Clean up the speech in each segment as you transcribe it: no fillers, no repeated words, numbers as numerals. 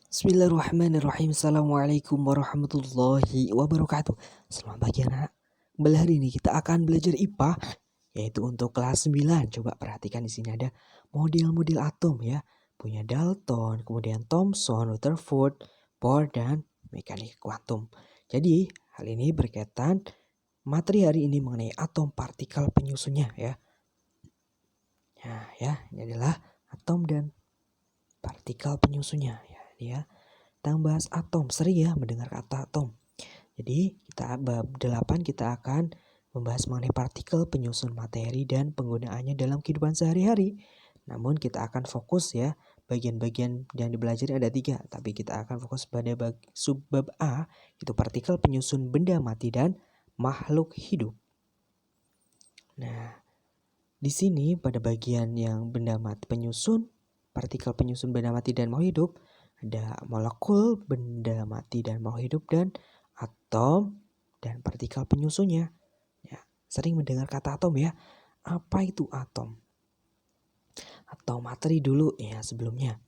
Bismillahirrahmanirrahim. Assalamualaikum warahmatullahi wabarakatuh. Selamat pagi anak. Kembali hari ini kita akan belajar IPA, yaitu untuk kelas 9. Coba perhatikan di sini ada model-model atom ya. Punya Dalton, kemudian Thomson, Rutherford, Bohr, dan mekanik kuantum. Jadi hal ini berkaitan materi hari ini mengenai atom, partikel, penyusunnya ya. Nah ya, ini adalah atom dan partikel penyusunnya ya. Dia kita bahas atom, sering ya mendengar kata atom. Jadi kita bab 8 kita akan membahas mengenai partikel, penyusun materi, dan penggunaannya dalam kehidupan sehari-hari. Namun kita akan fokus ya, bagian-bagian yang dipelajari ada 3, tapi kita akan fokus pada subbab A, itu partikel penyusun benda mati dan makhluk hidup. Nah, di sini pada bagian yang benda mati penyusun, partikel penyusun benda mati dan makhluk hidup, ada molekul, benda mati dan makhluk hidup, dan atom dan partikel penyusunnya. Ya, sering mendengar kata atom ya. Apa itu atom? Atau materi dulu ya sebelumnya.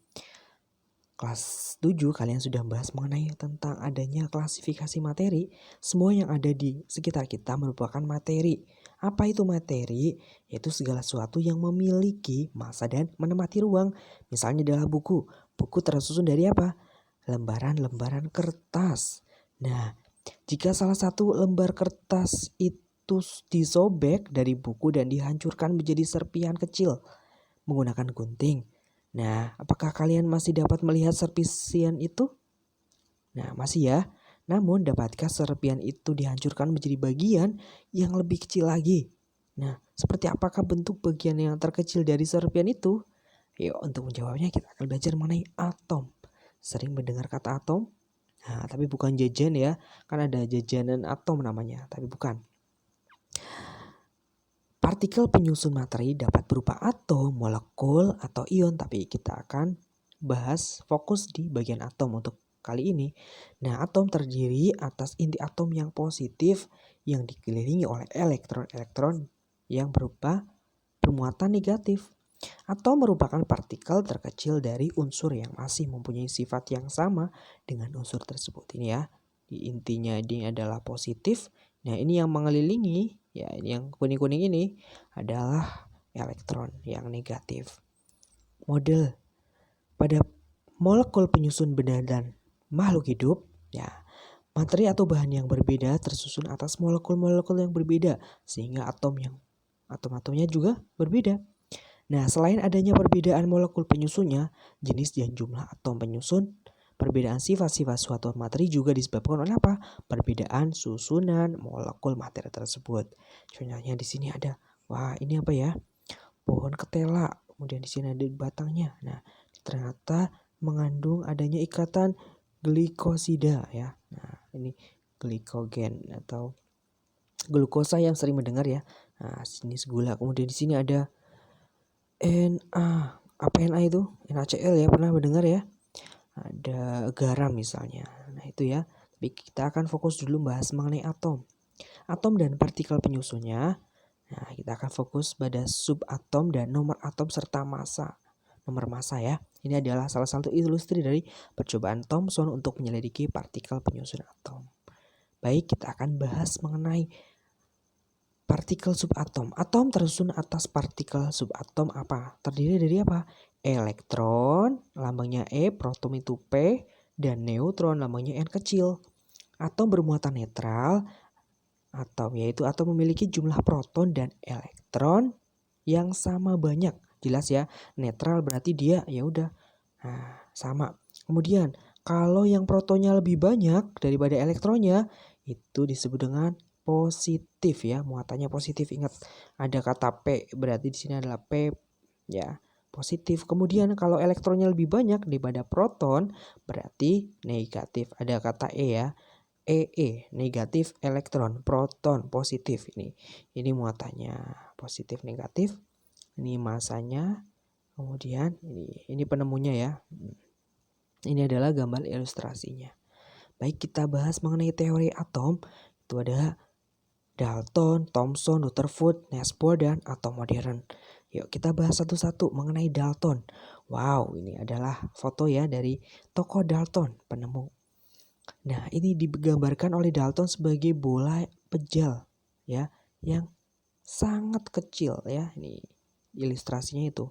Kelas 7 kalian sudah membahas mengenai tentang adanya klasifikasi materi. Semua yang ada di sekitar kita merupakan materi. Apa itu materi? Yaitu segala sesuatu yang memiliki massa dan menempati ruang. Misalnya adalah buku. Buku tersusun dari apa? Lembaran-lembaran kertas. Nah, jika salah satu lembar kertas itu disobek dari buku dan dihancurkan menjadi serpihan kecil menggunakan gunting. Nah, apakah kalian masih dapat melihat serpihan itu? Nah, masih ya. Namun, dapatkah serpihan itu dihancurkan menjadi bagian yang lebih kecil lagi? Nah, seperti apakah bentuk bagian yang terkecil dari serpihan itu? Yuk, untuk menjawabnya kita akan belajar mengenai atom. Sering mendengar kata atom? Nah, tapi bukan jajan ya. Kan ada jajanan atom namanya, tapi bukan. Partikel penyusun materi dapat berupa atom, molekul, atau ion, tapi kita akan bahas fokus di bagian atom untuk kali ini. Nah, atom terdiri atas inti atom yang positif yang dikelilingi oleh elektron-elektron yang berupa bermuatan negatif. Atom merupakan partikel terkecil dari unsur yang masih mempunyai sifat yang sama dengan unsur tersebut. Ini ya, di intinya ini adalah positif. Nah, ini yang mengelilingi, ya ini yang kuning-kuning ini adalah elektron yang negatif. Model pada molekul penyusun benda dan makhluk hidup, ya materi atau bahan yang berbeda tersusun atas molekul-molekul yang berbeda sehingga atom-atomnya juga berbeda. Nah, selain adanya perbedaan molekul penyusunnya, jenis dan jumlah atom penyusun, perbedaan sifat-sifat suatu materi juga disebabkan oleh apa? Perbedaan susunan molekul materi tersebut. Contohnya di sini ada, wah ini apa ya? Pohon ketela. Kemudian di sini ada batangnya. Nah, ternyata mengandung adanya ikatan glikosida ya. Nah, ini glikogen atau glukosa yang sering mendengar ya. Nah, sini gula. Kemudian di sini ada apa Na itu? NaCl ya, pernah mendengar ya? Ada garam misalnya. Nah itu ya. Tapi kita akan fokus dulu bahas mengenai atom. Atom dan partikel penyusunnya. Nah kita akan fokus pada subatom dan nomor atom serta massa. Nomor massa ya. Ini adalah salah satu ilustrasi dari percobaan Thomson untuk menyelidiki partikel penyusun atom. Baik, kita akan bahas mengenai partikel subatom. Atom tersusun atas partikel subatom apa? Terdiri dari apa? Elektron, lambangnya E, proton itu P, dan neutron, lambangnya N kecil. Atom bermuatan netral, yaitu atom memiliki jumlah proton dan elektron yang sama banyak. Jelas ya, netral berarti dia ya udah sama. Kemudian kalau yang protonnya lebih banyak daripada elektronnya, itu disebut dengan positif ya, muatannya positif. Ingat ada kata P, berarti di sini adalah P ya, positif. Kemudian kalau elektronnya lebih banyak daripada proton, berarti negatif. Ada kata E ya, negatif elektron, proton positif. Ini muatannya positif negatif. Ini masanya. Kemudian ini penemunya ya. Ini adalah gambar ilustrasinya. Baik, kita bahas mengenai teori atom. Itu ada Dalton, Thomson, Rutherford, Niels Bohr, dan atom modern. Yuk kita bahas satu-satu mengenai Dalton. Wow, ini adalah foto ya dari tokoh Dalton, penemu. Nah, ini digambarkan oleh Dalton sebagai bola pejal ya, yang sangat kecil ya. Ini ilustrasinya itu.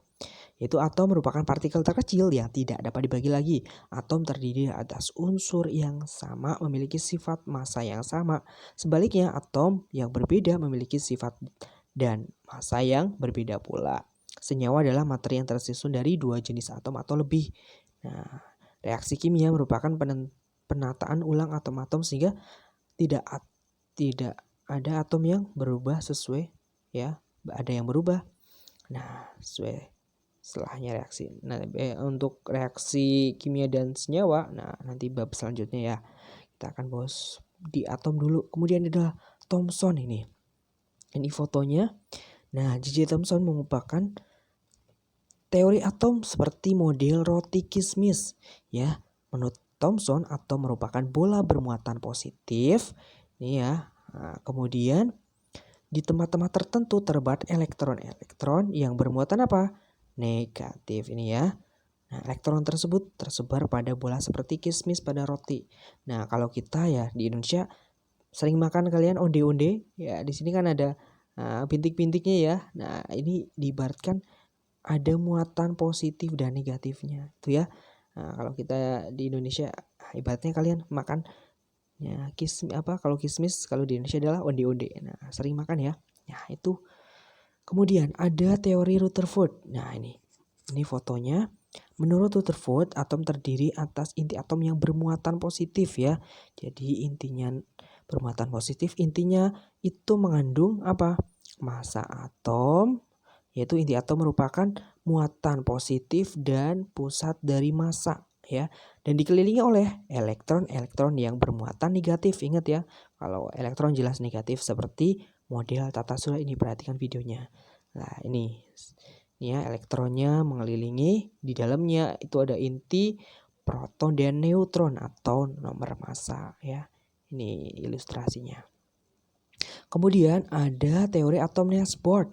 Yaitu atom merupakan partikel terkecil yang tidak dapat dibagi lagi. Atom terdiri atas unsur yang sama memiliki sifat massa yang sama. Sebaliknya, atom yang berbeda memiliki sifat dan massa yang berbeda pula. Senyawa adalah materi yang tersusun dari dua jenis atom atau lebih. Nah, reaksi kimia merupakan penataan ulang atom-atom sehingga tidak ada atom yang berubah sesuai ya, ada yang berubah. Nah, sesuai setelahnya reaksi. Nah, untuk reaksi kimia dan senyawa, nah nanti bab selanjutnya ya. Kita akan bahas di atom dulu. Kemudian ada Thomson ini. Ini fotonya. Nah, J.J. Thomson mengungkapkan teori atom seperti model roti kismis ya. Menurut Thomson, atom merupakan bola bermuatan positif. Ini ya. Nah, kemudian di tempat-tempat tertentu terdapat elektron-elektron yang bermuatan apa? Negatif ini ya. Nah, elektron tersebut tersebar pada bola seperti kismis pada roti. Nah, kalau kita ya di Indonesia sering makan kalian onde-onde, ya di sini kan ada bintik-bintiknya ya. Nah, ini diibaratkan ada muatan positif dan negatifnya, itu ya. Nah, kalau kita di Indonesia ibaratnya kalian makan ya kalau kismis kalau di Indonesia adalah onde-onde. Nah, sering makan ya. Nah, itu. Kemudian ada teori Rutherford. Nah, ini fotonya. Menurut Rutherford, atom terdiri atas inti atom yang bermuatan positif ya. Jadi intinya bermuatan positif, intinya itu mengandung apa? Massa atom, yaitu inti atom merupakan muatan positif dan pusat dari massa ya, dan dikelilingi oleh elektron-elektron yang bermuatan negatif. Ingat ya, kalau elektron jelas negatif seperti model tata surya ini, perhatikan videonya. Nah, ini ya elektronnya mengelilingi, di dalamnya itu ada inti, proton dan neutron atau nomor massa ya. Ini ilustrasinya. Kemudian ada teori atom Niels Bohr,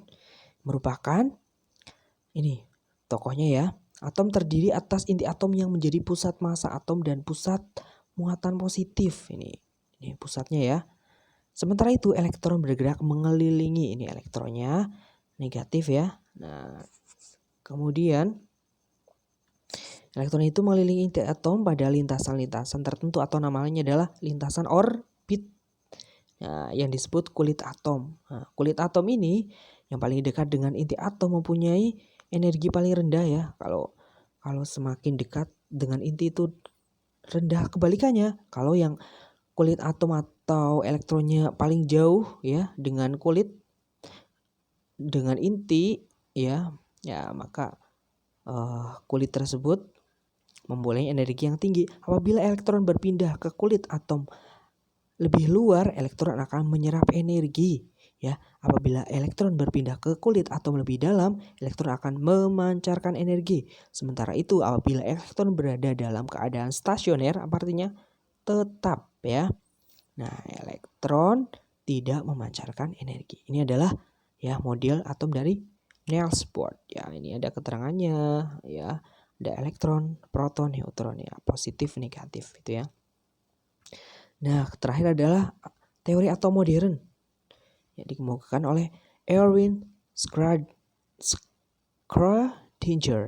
merupakan ini tokohnya ya. Atom terdiri atas inti atom yang menjadi pusat massa atom dan pusat muatan positif. Ini pusatnya ya. Sementara itu elektron bergerak mengelilingi, ini elektronnya negatif ya. Nah, kemudian elektron itu mengelilingi inti atom pada lintasan-lintasan tertentu atau namanya adalah lintasan orbit. Nah, yang disebut kulit atom. Nah, kulit atom ini yang paling dekat dengan inti atom mempunyai energi paling rendah ya. Kalau semakin dekat dengan inti itu rendah. Kebalikannya, kalau yang kulit atom atau elektronnya paling jauh ya dengan inti ya maka kulit tersebut mempunyai energi yang tinggi. Apabila elektron berpindah ke kulit atom lebih luar, elektron akan menyerap energi ya. Apabila elektron berpindah ke kulit atom lebih dalam, elektron akan memancarkan energi. Sementara itu, apabila elektron berada dalam keadaan stasioner, apa artinya? Tetap ya. Nah, elektron tidak memancarkan energi. Ini adalah ya model atom dari Niels Bohr. Ya, ini ada keterangannya ya. Ada elektron, proton, neutron ya, positif, negatif itu ya. Nah, terakhir adalah teori atom modern yang dikemukakan oleh Erwin Schrödinger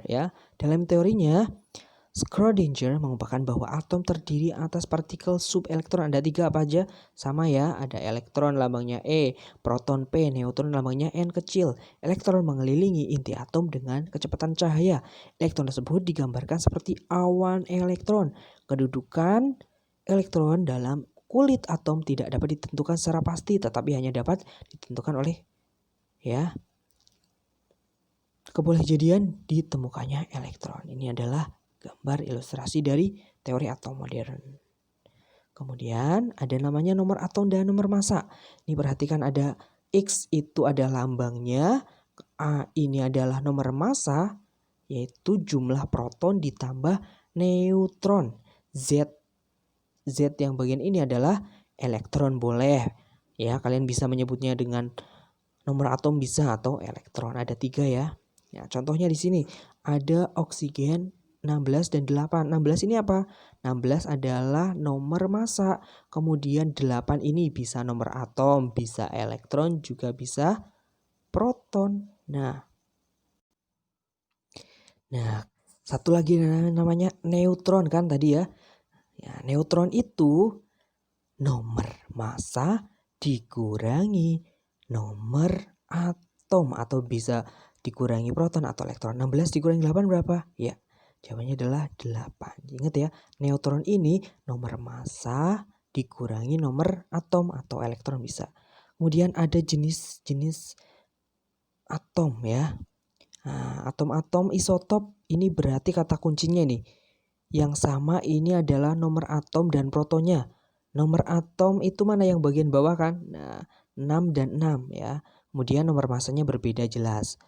ya. Dalam teorinya, Schrödinger mengungkapkan bahwa atom terdiri atas partikel subelektron. Ada 3 apa aja? Sama ya, ada elektron lambangnya E, proton P, neutron lambangnya N kecil. Elektron mengelilingi inti atom dengan kecepatan cahaya. Elektron tersebut digambarkan seperti awan elektron. Kedudukan elektron dalam kulit atom tidak dapat ditentukan secara pasti, tetapi hanya dapat ditentukan oleh ya kebolehjadian ditemukannya elektron. Ini adalah gambar ilustrasi dari teori atom modern. Kemudian ada namanya nomor atom dan nomor massa. Ini perhatikan ada X itu ada lambangnya, A ini adalah nomor massa, yaitu jumlah proton ditambah neutron. Z yang bagian ini adalah elektron boleh. Ya, kalian bisa menyebutnya dengan nomor atom bisa atau elektron. Ada 3 ya. Ya, contohnya di sini ada oksigen 16 dan 8. 16 ini apa? 16 adalah nomor massa. Kemudian 8 ini bisa nomor atom, bisa elektron, juga bisa proton. Nah, satu lagi namanya neutron kan tadi ya. Ya, neutron itu nomor massa dikurangi nomor atom atau bisa dikurangi proton atau elektron. 16 dikurangi 8 berapa? Ya, jawabannya adalah 8. Ingat ya, neutron ini nomor massa dikurangi nomor atom atau elektron bisa. Kemudian ada jenis-jenis atom ya. Nah, atom-atom isotop ini berarti kata kuncinya nih. Yang sama ini adalah nomor atom dan protonnya. Nomor atom itu mana yang bagian bawah kan? Nah, 6 dan 6 ya. Kemudian nomor massanya berbeda jelas.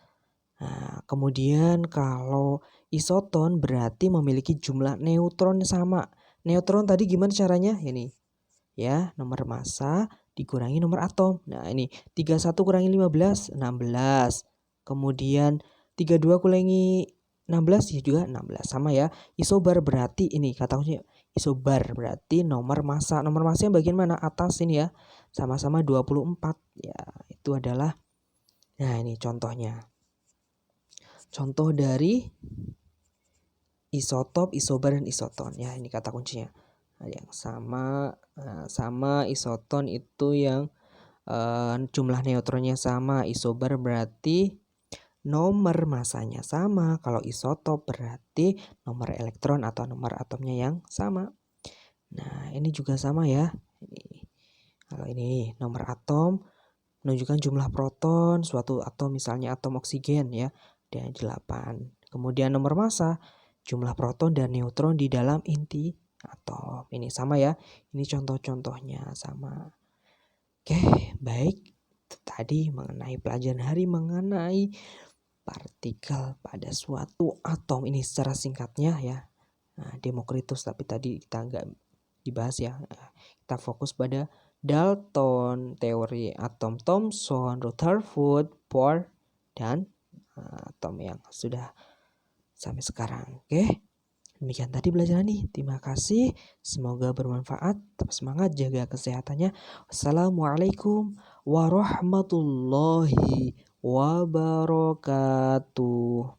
Nah, kemudian kalau isoton berarti memiliki jumlah neutron sama. Neutron tadi gimana caranya? Ini ya, nomor massa dikurangi nomor atom. Nah, ini 31 kurangi 15, 16. Kemudian 32 kurangi 16 ya juga 16 sama ya. Isobar berarti ini kata kuncinya isobar berarti nomor massa. Nomor massa yang bagian mana? Atas ini ya. Sama-sama 24. Ya, itu adalah nah ini contohnya. Contoh dari isotop, isobar dan isoton. Ya, ini kata kuncinya. Nah, yang sama isoton itu yang jumlah neutronnya sama. Isobar berarti nomor masanya sama. Kalau isotop berarti nomor elektron atau nomor atomnya yang sama. Nah, ini juga sama ya. Kalau ini nomor atom menunjukkan jumlah proton suatu atom, misalnya atom oksigen ya, dan 8. Kemudian nomor massa jumlah proton dan neutron di dalam inti atom. Ini sama ya. Ini contoh-contohnya sama. Oke, baik. Tadi mengenai pelajaran hari mengenai partikel pada suatu atom, ini secara singkatnya ya. Nah, Demokritus, tapi tadi kita nggak dibahas ya. Kita fokus pada Dalton, teori atom Thomson, Rutherford, Bohr, dan atom yang sudah sampai sekarang. Oke, demikian tadi pelajaran nih. Terima kasih, semoga bermanfaat. Tetap semangat, jaga kesehatannya. Wassalamualaikum warahmatullahi wabarakatuh.